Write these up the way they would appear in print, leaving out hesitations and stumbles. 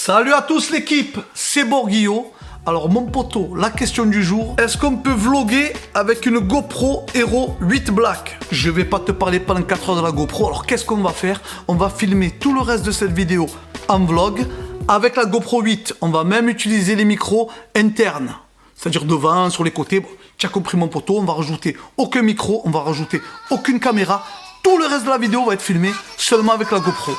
Salut à tous l'équipe, c'est Borguillot. Alors mon poteau, la question du jour, est-ce qu'on peut vlogger avec une GoPro Hero 8 Black? Je vais pas te parler pendant 4 heures de la GoPro, alors qu'est-ce qu'on va faire? On va filmer tout le reste de cette vidéo en vlog avec la GoPro 8. On va même utiliser les micros internes, c'est-à-dire devant, sur les côtés. Bon, tu as compris mon poteau, on va rajouter aucun micro, on va rajouter aucune caméra. Tout le reste de la vidéo va être filmé seulement avec la GoPro.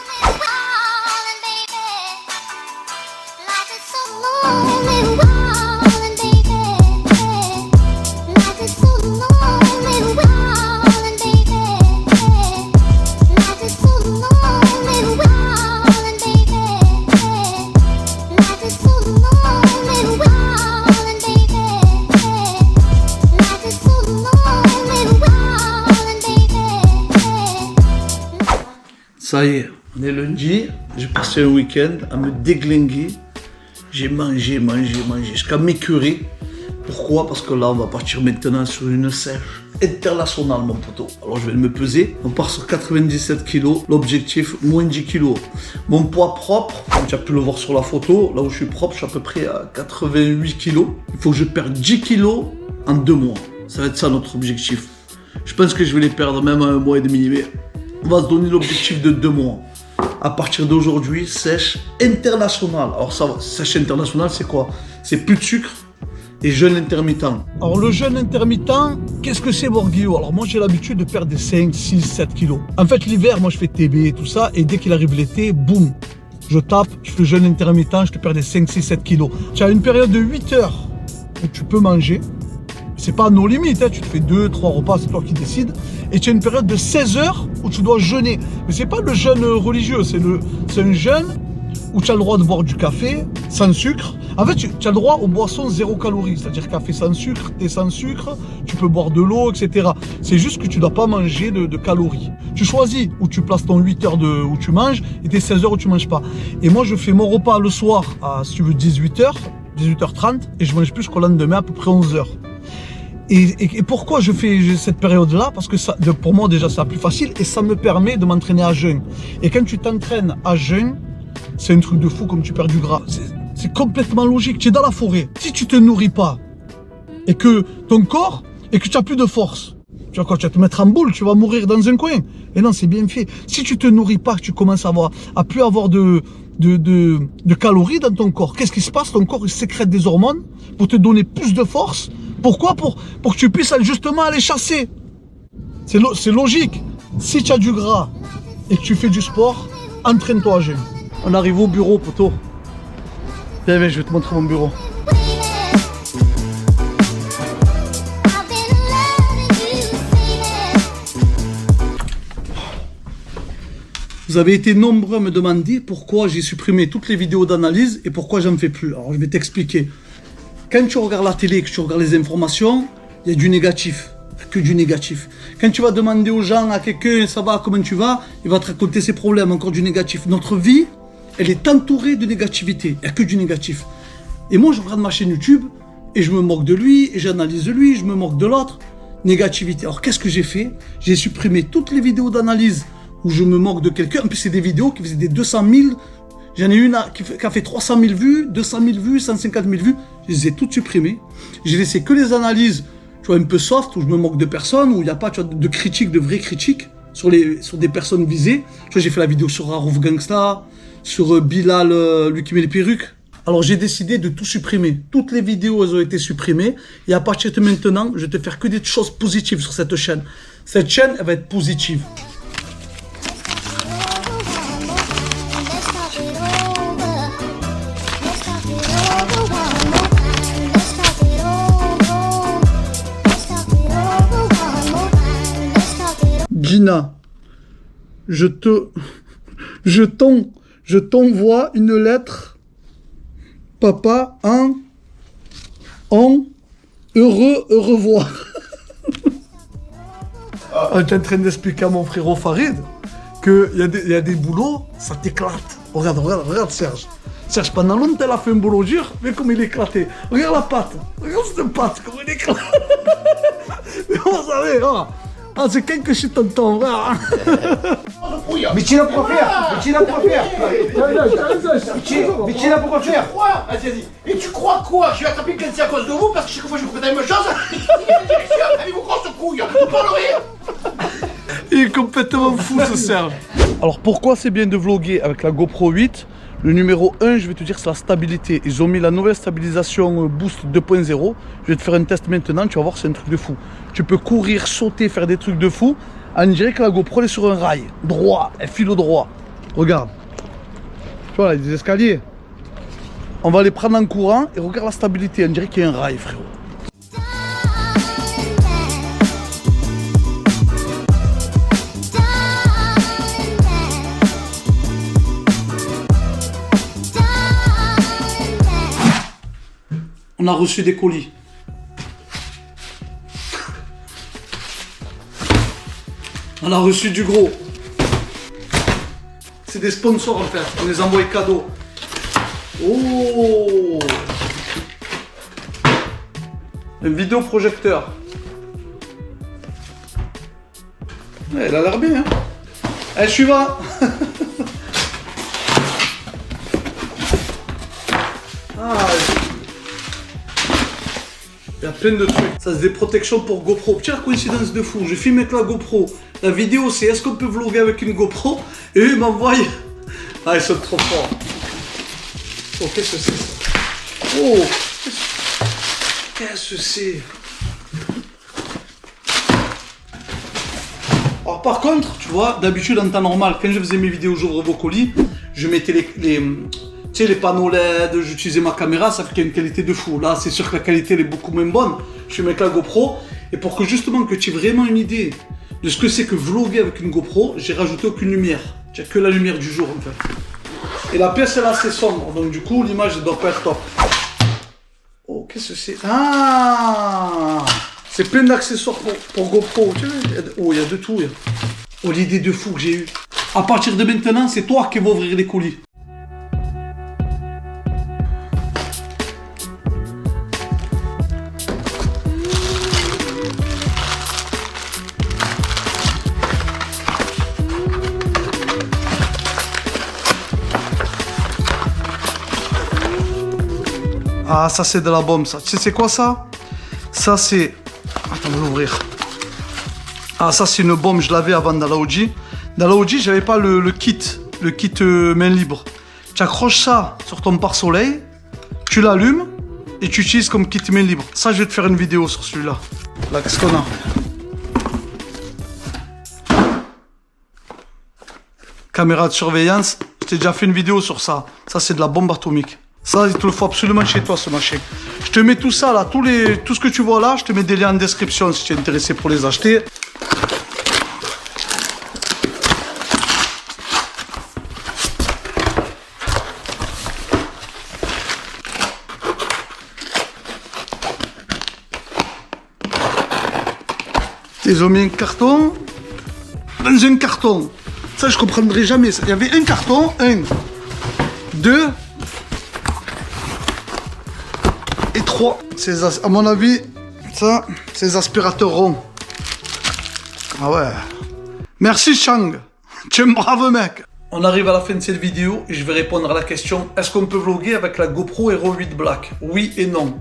Ça y est, on est lundi, j'ai passé un week-end à me déglinguer. J'ai mangé jusqu'à m'écurer. Pourquoi? Parce que là, on va partir maintenant sur une sèche internationale, mon poteau. Alors, je vais me peser. On part sur 97 kg. L'objectif, moins 10 kg. Mon poids propre, comme tu as pu le voir sur la photo, là où je suis propre, je suis à peu près à 88 kg. Il faut que je perde 10 kg en 2 mois. Ça va être ça notre objectif. Je pense que je vais les perdre même en 1 mois et demi. Mais on va se donner l'objectif de 2 mois. À partir d'aujourd'hui, sèche internationale. Alors ça, sèche internationale, c'est quoi? C'est plus de sucre et jeûne intermittent. Alors le jeûne intermittent, qu'est-ce que c'est, Borguillot? Alors moi j'ai l'habitude de perdre des 5, 6, 7 kilos. En fait l'hiver, moi je fais TB et tout ça, et dès qu'il arrive l'été, boum, je tape, je fais le jeûne intermittent, je te perds des 5, 6, 7 kilos. Tu as une période de 8 heures où tu peux manger. C'est pas nos limites, hein. Tu te fais 2, 3 repas, c'est toi qui décides. Et tu as une période de 16 heures où tu dois jeûner. Mais c'est pas le jeûne religieux, c'est un jeûne où tu as le droit de boire du café sans sucre. En fait, tu as le droit aux boissons 0 calories, c'est-à-dire café sans sucre, thé sans sucre, tu peux boire de l'eau, etc. C'est juste que tu ne dois pas manger de calories. Tu choisis où tu places ton 8 heures où tu manges et tes 16 heures où tu ne manges pas. Et moi, je fais mon repas le soir à, si tu veux, 18h, 18h30, et je mange plus jusqu'au lendemain à peu près 11h. Et pourquoi je fais cette période-là? Parce que ça, pour moi déjà c'est la plus facile et ça me permet de m'entraîner à jeûne. Et quand tu t'entraînes à jeûne, c'est un truc de fou comme tu perds du gras. C'est complètement logique. Tu es dans la forêt. Si tu te nourris pas et que ton corps, et que tu n'as plus de force, tu vas quoi? Tu vas te mettre en boule, tu vas mourir dans un coin. Et non, c'est bien fait. Si tu te nourris pas, que tu commences à plus avoir de calories dans ton corps, qu'est-ce qui se passe? Ton corps il sécrète des hormones pour te donner plus de force. Pourquoi? Pour que tu puisses justement aller chasser. C'est logique. Si tu as du gras et que tu fais du sport, entraîne-toi à jeûne. On arrive au bureau, poteau. Viens, je vais te montrer mon bureau. Vous avez été nombreux à me demander pourquoi j'ai supprimé toutes les vidéos d'analyse et pourquoi j'en fais plus. Alors je vais t'expliquer. Quand tu regardes la télé, que tu regardes les informations, il y a du négatif, que du négatif. Quand tu vas demander aux gens, à quelqu'un, ça va, comment tu vas, il va te raconter ses problèmes, encore du négatif. Notre vie, elle est entourée de négativité, il n'y a que du négatif. Et moi, je regarde ma chaîne YouTube, et je me moque de lui, et j'analyse lui, je me moque de l'autre. Négativité. Alors qu'est-ce que j'ai fait? J'ai supprimé toutes les vidéos d'analyse où je me moque de quelqu'un. En plus, c'est des vidéos qui faisaient des 200 000. J'en ai une qui a fait 300 000 vues, 200 000 vues, 150 000 vues. Je les ai toutes supprimées. J'ai laissé que les analyses, tu vois, un peu soft, où je me moque de personnes, où il n'y a pas, tu vois, de critiques, de vraies critiques sur des personnes visées. Tu vois, j'ai fait la vidéo sur Harouf Gangsta, sur Bilal, lui qui met les perruques. Alors j'ai décidé de tout supprimer. Toutes les vidéos, elles ont été supprimées. Et à partir de maintenant, je vais te faire que des choses positives sur cette chaîne. Cette chaîne, elle va être positive. Gina, je t'envoie une lettre, papa, au revoir. Tu es en train d'expliquer à mon frérot Farid qu'il y a des boulots, ça t'éclate. Regarde Serge. Serge, pendant longtemps, il a fait un boulot dur, mais comme il est éclaté. Regarde la patte. Regarde cette patte, comment il éclate. Mais vous savez, c'est quelque chose de ton frère. couille. Mais tu es là pour quoi faire? Mais tu es là pour quoi faire? Mais tu es là pour quoi faire? Quoi? Vas-y. Et tu crois quoi? Je vais attraper le cancer à cause de vous parce que chaque fois que je vous fais la même chose, il y a une direction avec vos grosses couilles. Vous parlerez. Il est complètement fou ce Serge. Alors pourquoi c'est bien de vlogger avec la GoPro 8? Le numéro 1, je vais te dire, c'est la stabilité. Ils ont mis la nouvelle stabilisation Boost 2.0. Je vais te faire un test maintenant, tu vas voir, c'est un truc de fou. Tu peux courir, sauter, faire des trucs de fou. On dirait que la GoPro elle est sur un rail, droit, elle file au droit. Regarde. Tu vois là, il y a des escaliers. On va les prendre en courant et regarde la stabilité. On dirait qu'il y a un rail, frérot. On a reçu des colis. On a reçu du gros. C'est des sponsors en fait. On les envoie cadeaux. Oh! Un vidéoprojecteur. Ouais, elle a l'air bien. Hein? Allez, suivant. Ah, il y a plein de trucs. Ça, c'est des protections pour GoPro. Tiens, coïncidence de fou. Je filme avec la GoPro. La vidéo, c'est est-ce qu'on peut vlogger avec une GoPro? Et eux, ils m'envoient. Ah, ils sont trop forts. Oh, qu'est-ce que c'est ça? Oh, qu'est-ce que c'est? Alors, par contre, tu vois, d'habitude, en temps normal, quand je faisais mes vidéos j'ouvre vos colis, je mettais tu sais, les panneaux LED, j'utilisais ma caméra, ça fait qu'il y a une qualité de fou. Là, c'est sûr que la qualité elle est beaucoup moins bonne. Je suis avec la GoPro. Et pour que justement que tu aies vraiment une idée de ce que c'est que vlogger avec une GoPro, j'ai rajouté aucune lumière. Tu n'as que la lumière du jour en fait. Et la pièce elle est assez sombre, donc du coup l'image ne doit pas être top. Oh, qu'est-ce que c'est? Ah, c'est plein d'accessoires pour GoPro. Tu vois, oh, il y a de tout. Oh, l'idée de fou que j'ai eue. À partir de maintenant, c'est toi qui vas ouvrir les colis. Ah, ça c'est de la bombe ça. Tu sais c'est quoi ça? Ça c'est... Attends, on va l'ouvrir. Ah, ça c'est une bombe, je l'avais avant dans la OG. Dans la OG, j'avais pas le kit main libre. Tu accroches ça sur ton pare-soleil, tu l'allumes et tu utilises comme kit main libre. Ça, je vais te faire une vidéo sur celui-là. Là, qu'est-ce qu'on a? Caméra de surveillance. Je t'ai déjà fait une vidéo sur ça. Ça, c'est de la bombe atomique. Ça, il te le faut absolument chez toi, ce machin. Je te mets tout ça, là, tout ce que tu vois là, je te mets des liens en description si tu es intéressé pour les acheter. Ils ont mis un carton dans un carton. Ça, je comprendrai jamais. Il y avait un carton, 1, 2... et 3. À mon avis, ça, c'est les aspirateurs ronds. Ah ouais. Merci Chang. Tu es un brave mec. On arrive à la fin de cette vidéo et je vais répondre à la question: est-ce qu'on peut vlogger avec la GoPro Hero 8 Black? Oui et non.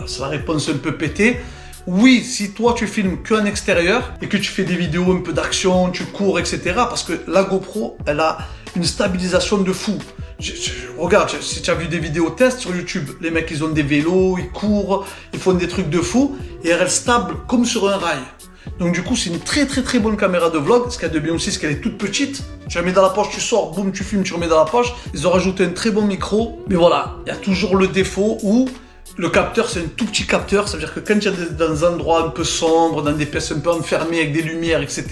C'est la réponse un peu pétée. Oui, si toi tu filmes qu'en extérieur et que tu fais des vidéos un peu d'action, tu cours, etc. Parce que la GoPro, elle a une stabilisation de fou. Regarde, si tu as vu des vidéos tests sur YouTube, les mecs ils ont des vélos, ils courent, ils font des trucs de fou et elle est stable comme sur un rail. Donc du coup c'est une très bonne caméra de vlog. Ce qu'il y a de bien aussi, c'est qu'elle est toute petite. Tu la mets dans la poche, tu sors, boum, tu filmes, tu remets dans la poche. Ils ont rajouté un très bon micro. Mais voilà, il y a toujours le défaut où le capteur c'est un tout petit capteur. Ça veut dire que quand tu es dans des endroits un peu sombres, dans des pièces un peu enfermées avec des lumières, etc.,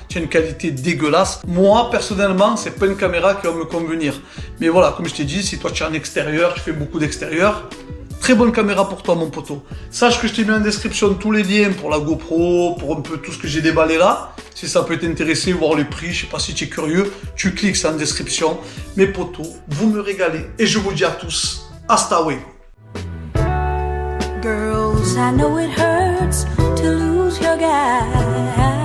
tu as une qualité dégueulasse. Moi personnellement, c'est pas une caméra qui va me convenir. Mais voilà, comme je t'ai dit, si toi tu es en extérieur, tu fais beaucoup d'extérieur, très bonne caméra pour toi mon poteau. Sache que je t'ai mis en description tous les liens pour la GoPro, pour un peu tout ce que j'ai déballé là. Si ça peut t'intéresser, voir les prix, je sais pas si tu es curieux, tu cliques, c'est en description. Mes potos, vous me régalez. Et je vous dis à tous, hasta luego. Girls, I know it hurts to lose your guy.